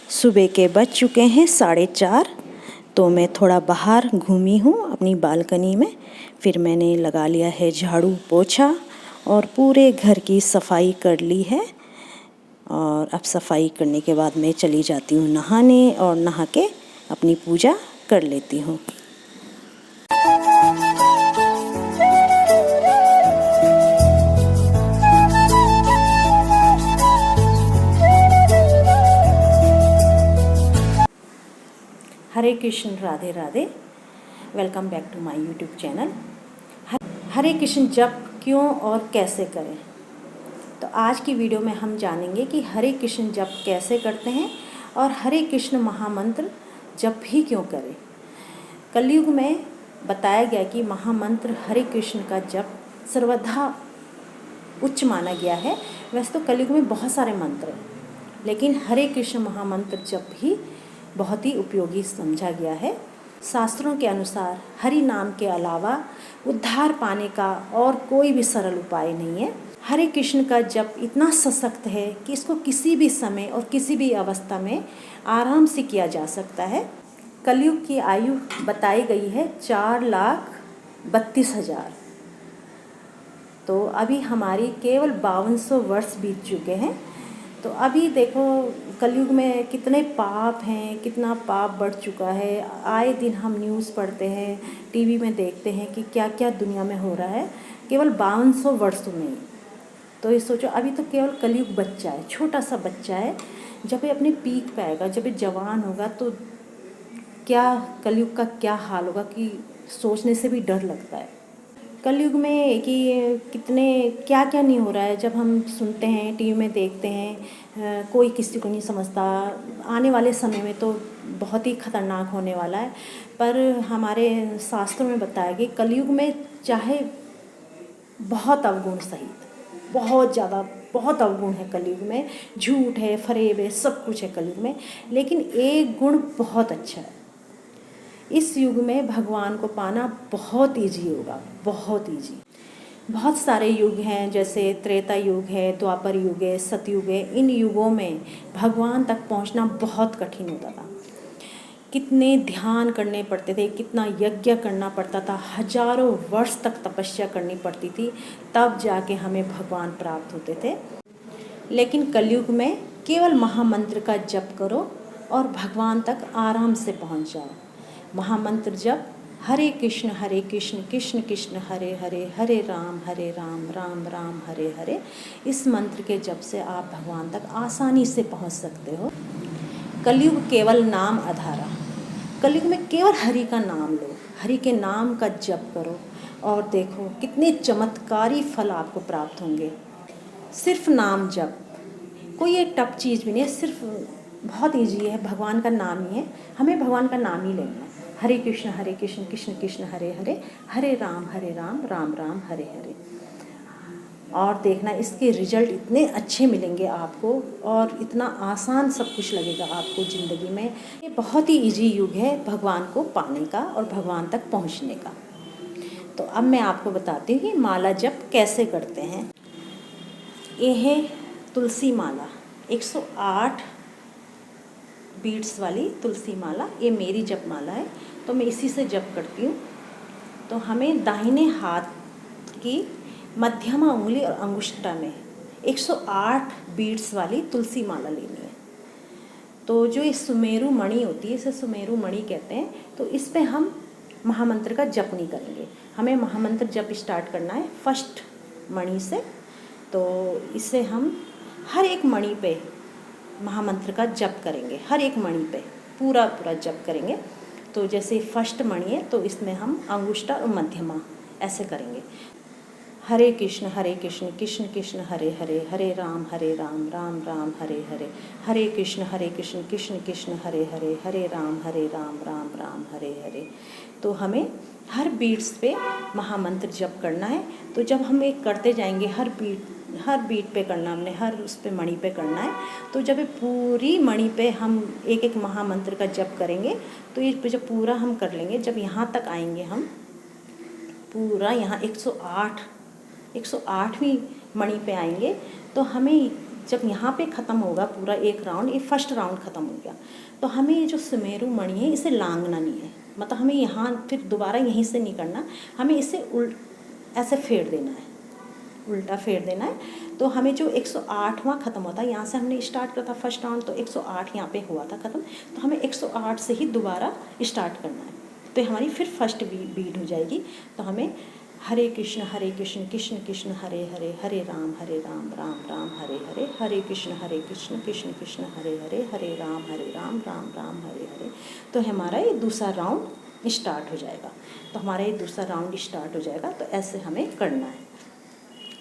सुबह के बज चुके हैं 4:30। तो मैं थोड़ा बाहर घूमी हूँ अपनी बालकनी में। फिर मैंने लगा लिया है झाड़ू पोछा और पूरे घर की सफाई कर ली है। और अब सफाई करने के बाद मैं चली जाती हूँ नहाने और नहा के अपनी पूजा कर लेती हूँ। Hare Krishna, Radhe Radhe. Welcome back to my YouTube channel. Hare Krishna जप क्यों और कैसे करें। तो आज की वीडियो में हम जानेंगे कि हरे कृष्ण जप कैसे करते हैं और हरे कृष्ण महामंत्र जप भी क्यों करें। कलयुग में बताया गया कि महामंत्र हरे कृष्ण का जप सर्वथा उच्च माना गया है। वैसे तो कलयुग में बहुत सारे मंत्र हैं, लेकिन हरे कृष्ण महामंत्र जप भी बहुत ही उपयोगी समझा गया है। शास्त्रों के अनुसार हरि नाम के अलावा उद्धार पाने का और कोई भी सरल उपाय नहीं है। हरे कृष्ण का जप इतना सशक्त है कि इसको किसी भी समय और किसी भी अवस्था में आराम से किया जा सकता है। कलयुग की आयु बताई गई है 4,32,000। तो अभी हमारी केवल 5200 वर्ष बीत चुके हैं। तो अभी देखो कलयुग में कितने पाप हैं, कितना पाप बढ़ चुका है। आए दिन हम न्यूज़ पढ़ते हैं, टीवी में देखते हैं कि क्या क्या दुनिया में हो रहा है केवल 5200 वर्षों में। तो ये सोचो, अभी तो केवल कलयुग बच्चा है, छोटा सा बच्चा है। जब ये अपने पीक पे आएगा, जब ये जवान होगा, तो क्या कलयुग का क्या हाल होगा कि सोचने से भी डर लगता है। कलयुग में कि कितने क्या क्या नहीं हो रहा है। जब हम सुनते हैं, टीवी में देखते हैं, कोई किसी को नहीं समझता। आने वाले समय में तो बहुत ही खतरनाक होने वाला है। पर हमारे शास्त्रों में बताया कि कलयुग में चाहे बहुत अवगुण सहित, बहुत ज़्यादा, बहुत अवगुण है कलयुग में, झूठ है, फरेब है, सब कुछ है कलयुग में, लेकिन एक गुण बहुत अच्छा है। इस युग में भगवान को पाना बहुत ईजी होगा, बहुत ईजी। बहुत सारे युग हैं, जैसे त्रेता युग है, द्वापर युग है, सतयुग है। इन युगों में भगवान तक पहुंचना बहुत कठिन होता था। कितने ध्यान करने पड़ते थे, कितना यज्ञ करना पड़ता था, हजारों वर्ष तक तपस्या करनी पड़ती थी, तब जाके हमें भगवान प्राप्त होते थे। लेकिन कलयुग में केवल महामंत्र का जप करो और भगवान तक आराम से पहुंच जाओ। महामंत्र जप हरे कृष्ण कृष्ण कृष्ण हरे हरे, हरे राम राम राम हरे हरे। इस मंत्र के जप से आप भगवान तक आसानी से पहुंच सकते हो। कलयुग केवल नाम आधारा। कलयुग में केवल हरि का नाम लो, हरि के नाम का जप करो और देखो कितने चमत्कारी फल आपको प्राप्त होंगे। सिर्फ नाम जप, कोई एक टफ चीज़ भी नहीं है, सिर्फ बहुत ईजी है। भगवान का नाम ही है, हमें भगवान का नाम ही लेना है। हरे कृष्ण कृष्ण कृष्ण हरे हरे, हरे राम राम राम हरे हरे। और देखना इसके रिजल्ट इतने अच्छे मिलेंगे आपको, और इतना आसान सब कुछ लगेगा आपको ज़िंदगी में। ये बहुत ही इजी युग है भगवान को पाने का और भगवान तक पहुंचने का। तो अब मैं आपको बताती हूँ कि माला जप कैसे करते हैं। ये है तुलसी माला, 108 बीड्स वाली तुलसी माला। ये मेरी जप माला है, तो मैं इसी से जप करती हूँ। तो हमें दाहिने हाथ की मध्यमा उंगली और अंगुष्ठा में 108 बीड्स वाली तुलसी माला लेनी है। तो जो ये सुमेरु मणि होती है, इसे सुमेरु मणि कहते हैं। तो इस पे हम महामंत्र का जप नहीं करेंगे, हमें महामंत्र जप स्टार्ट करना है फर्स्ट मणि से। तो इससे हम हर एक मणि पे महामंत्र का जप करेंगे, हर एक मणि पे पूरा पूरा जप करेंगे। तो जैसे फर्स्ट मणि है, तो इसमें हम अंगुष्ठा और मध्यमा ऐसे करेंगे। हरे कृष्ण कृष्ण कृष्ण हरे हरे, हरे राम राम राम हरे हरे, हरे कृष्ण कृष्ण कृष्ण हरे हरे, हरे राम राम राम हरे हरे। तो हमें हर बीट्स पे महामंत्र जप करना है। तो जब हम एक करते जाएंगे, हर बीट पे करना, हमने हर उस पे मणि पे करना है। तो जब पूरी मणि पे हम एक एक महामंत्र का जप करेंगे, तो ये जब पूरा हम कर लेंगे, जब यहाँ तक आएंगे हम पूरा यहाँ 108वीं मणि पे आएंगे, तो हमें जब यहाँ पे ख़त्म होगा पूरा एक राउंड, ये फर्स्ट राउंड ख़त्म हो गया, तो हमें ये जो सुमेरु मणि है इसे लांघना नहीं है, मतलब हमें यहाँ फिर दोबारा यहीं से नहीं करना, हमें इसे ऐसे फेर देना है, उल्टा फेर देना है। तो हमें जो 108वां ख़त्म होता है, यहाँ से हमने स्टार्ट किया था फर्स्ट राउंड, तो 108 यहाँ पे हुआ था ख़त्म, तो हमें 108 से ही दोबारा स्टार्ट करना है, तो हमारी फिर फर्स्ट बीट हो जाएगी। तो हमें हरे कृष्ण कृष्ण कृष्ण हरे हरे, हरे राम राम राम हरे हरे, हरे कृष्ण कृष्ण कृष्ण हरे हरे, हरे राम राम राम हरे हरे। तो हमारा ये दूसरा राउंड स्टार्ट हो जाएगा, तो हमारा ये दूसरा राउंड स्टार्ट हो जाएगा। तो ऐसे हमें करना है,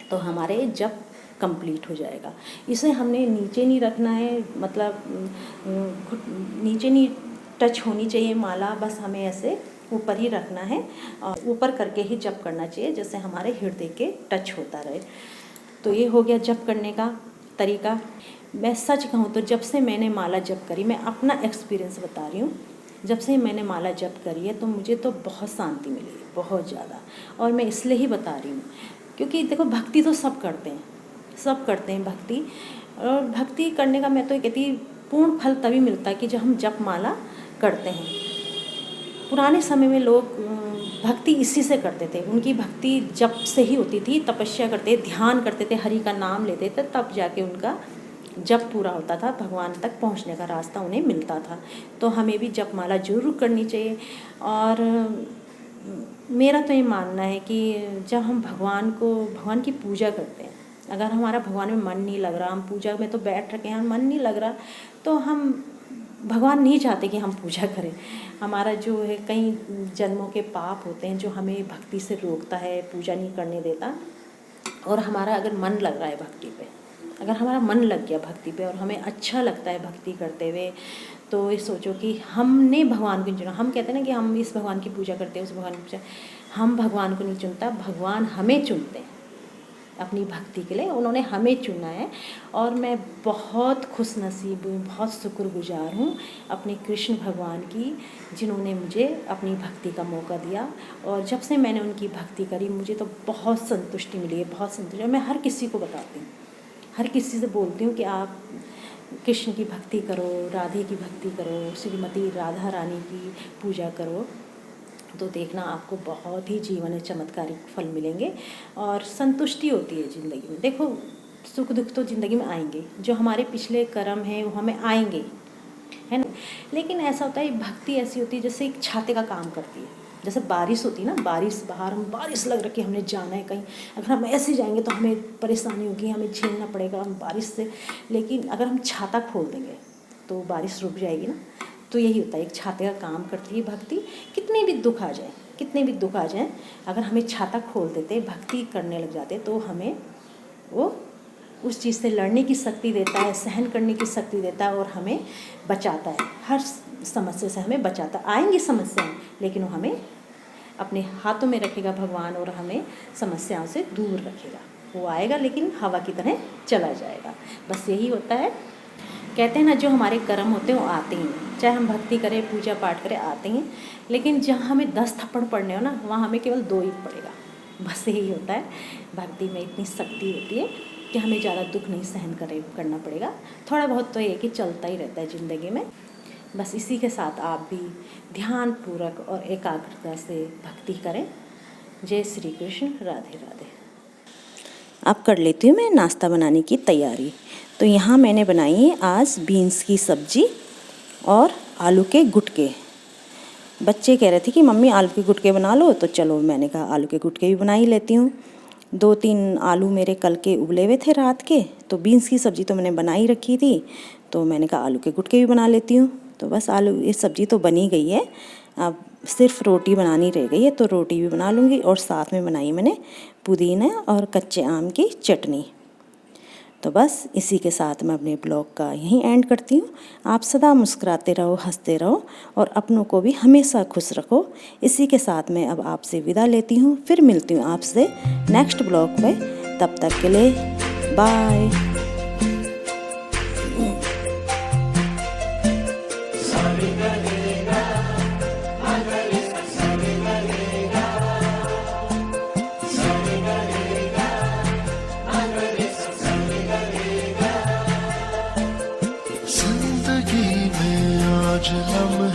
तो हमारे जप कंप्लीट हो जाएगा। इसे हमने नीचे नहीं रखना है, मतलब नीचे नहीं टच होनी चाहिए माला, बस हमें ऐसे ऊपर ही रखना है और ऊपर करके ही जप करना चाहिए, जैसे हमारे हृदय के टच होता रहे। तो ये हो गया जप करने का तरीका। मैं सच कहूँ तो जब से मैंने माला जप करी, मैं अपना एक्सपीरियंस बता रही हूँ, जब से मैंने माला जप करी है तो मुझे तो बहुत शांति मिली है, बहुत ज़्यादा। और मैं इसलिए ही बता रही हूँ क्योंकि देखो भक्ति तो सब करते हैं भक्ति, और भक्ति करने का मैं तो ये कहती पूर्ण फल तभी मिलता है कि जब हम जप माला करते हैं। पुराने समय में लोग भक्ति इसी से करते थे, उनकी भक्ति जप से ही होती थी, तपस्या करते, ध्यान करते थे, हरि का नाम लेते थे, तब जाके उनका जप पूरा होता था, भगवान तक पहुंचने का रास्ता उन्हें मिलता था। तो हमें भी जप माला जरूर करनी चाहिए। और मेरा तो ये मानना है कि जब हम भगवान की पूजा करते हैं, अगर हमारा भगवान में मन नहीं लग रहा, हम पूजा में तो बैठ रखे हैं, मन नहीं लग रहा, तो हम भगवान नहीं चाहते कि हम पूजा करें। हमारा जो है कई जन्मों के पाप होते हैं जो हमें भक्ति से रोकता है, पूजा नहीं करने देता। और हमारा अगर मन लग रहा है भक्ति पे, अगर हमारा मन लग गया भक्ति पे और हमें अच्छा लगता है भक्ति करते हुए, तो ये सोचो कि हमने भगवान को नहीं चुना। हम कहते हैं ना कि हम इस भगवान की पूजा करते हैं, उस भगवान की पूजा, हम भगवान को नहीं चुनता, भगवान हमें चुनते हैं अपनी भक्ति के लिए, उन्होंने हमें चुना है। और मैं बहुत खुशनसीब हूँ, बहुत शुक्रगुजार हूँ अपने कृष्ण भगवान की, जिन्होंने मुझे अपनी भक्ति का मौका दिया। और जब से मैंने उनकी भक्ति करी मुझे तो बहुत संतुष्टि मिली है, बहुत संतुष्टि। मैं हर किसी को बताती हूँ, हर किसी से बोलती हूँ कि आप कृष्ण की भक्ति करो, राधे की भक्ति करो, श्रीमती राधा रानी की पूजा करो, तो देखना आपको बहुत ही जीवन में चमत्कारिक फल मिलेंगे और संतुष्टि होती है ज़िंदगी में। देखो सुख दुख तो ज़िंदगी में आएंगे, जो हमारे पिछले कर्म हैं वो हमें आएंगे, है ना। लेकिन ऐसा होता है भक्ति ऐसी होती है जैसे एक छाते का काम करती है। जैसे बारिश होती है ना, बारिश बाहर हम बारिश लग रखी है, हमने जाना है कहीं, अगर हम ऐसे जाएंगे तो हमें परेशानी होगी, हमें झेलना पड़ेगा हम बारिश से। लेकिन अगर हम छाता खोल देंगे तो बारिश रुक जाएगी ना। तो यही होता है, एक छाते का काम करती है भक्ति। कितने भी दुख आ जाए, अगर हमें छाता खोल देते, भक्ति करने लग जाते, तो हमें वो उस चीज़ से लड़ने की शक्ति देता है, सहन करने की शक्ति देता है और हमें बचाता है, हर समस्या से हमें बचाता। आएंगी समस्याएं, लेकिन वो हमें अपने हाथों में रखेगा भगवान और हमें समस्याओं से दूर रखेगा। वो आएगा लेकिन हवा की तरह चला जाएगा। बस यही होता है। कहते हैं ना, जो हमारे कर्म होते हैं वो आते हैं, चाहे हम भक्ति करें, पूजा पाठ करें, आते हैं। लेकिन जहाँ हमें 10 थप्पड़ पड़ने हो ना, वहाँ हमें केवल 2 ही पड़ेगा। बस यही होता है, भक्ति में इतनी शक्ति होती है कि हमें ज़्यादा दुख नहीं सहन करना पड़ेगा। थोड़ा बहुत तो ये कि चलता ही रहता है ज़िंदगी में। बस इसी के साथ आप भी ध्यानपूर्वक और एकाग्रता से भक्ति करें। जय श्री कृष्ण, राधे राधे। अब कर लेती हूँ मैं नाश्ता बनाने की तैयारी। तो यहाँ मैंने बनाई है आज बीन्स की सब्जी और आलू के गुटके। बच्चे कह रहे थे कि मम्मी आलू के गुटके बना लो, तो चलो मैंने कहा आलू के गुटके भी बना ही लेती हूँ। 2-3 आलू मेरे कल के उबले हुए थे रात के, तो बीन्स की सब्ज़ी तो मैंने बनाई रखी थी, तो मैंने कहा आलू के गुटके भी बना लेती हूँ। तो बस ये सब्ज़ी तो बनी गई है, अब सिर्फ रोटी बनानी रह गई है, तो रोटी भी बना लूँगी। और साथ में बनाई मैंने पुदीना और कच्चे आम की चटनी। तो बस इसी के साथ मैं अपने ब्लॉग का यहीं एंड करती हूँ। आप सदा मुस्कुराते रहो, हंसते रहो और अपनों को भी हमेशा खुश रखो। इसी के साथ मैं अब आपसे विदा लेती हूँ, फिर मिलती हूँ आपसे नेक्स्ट ब्लॉग पे। तब तक के लिए बाय। जन्म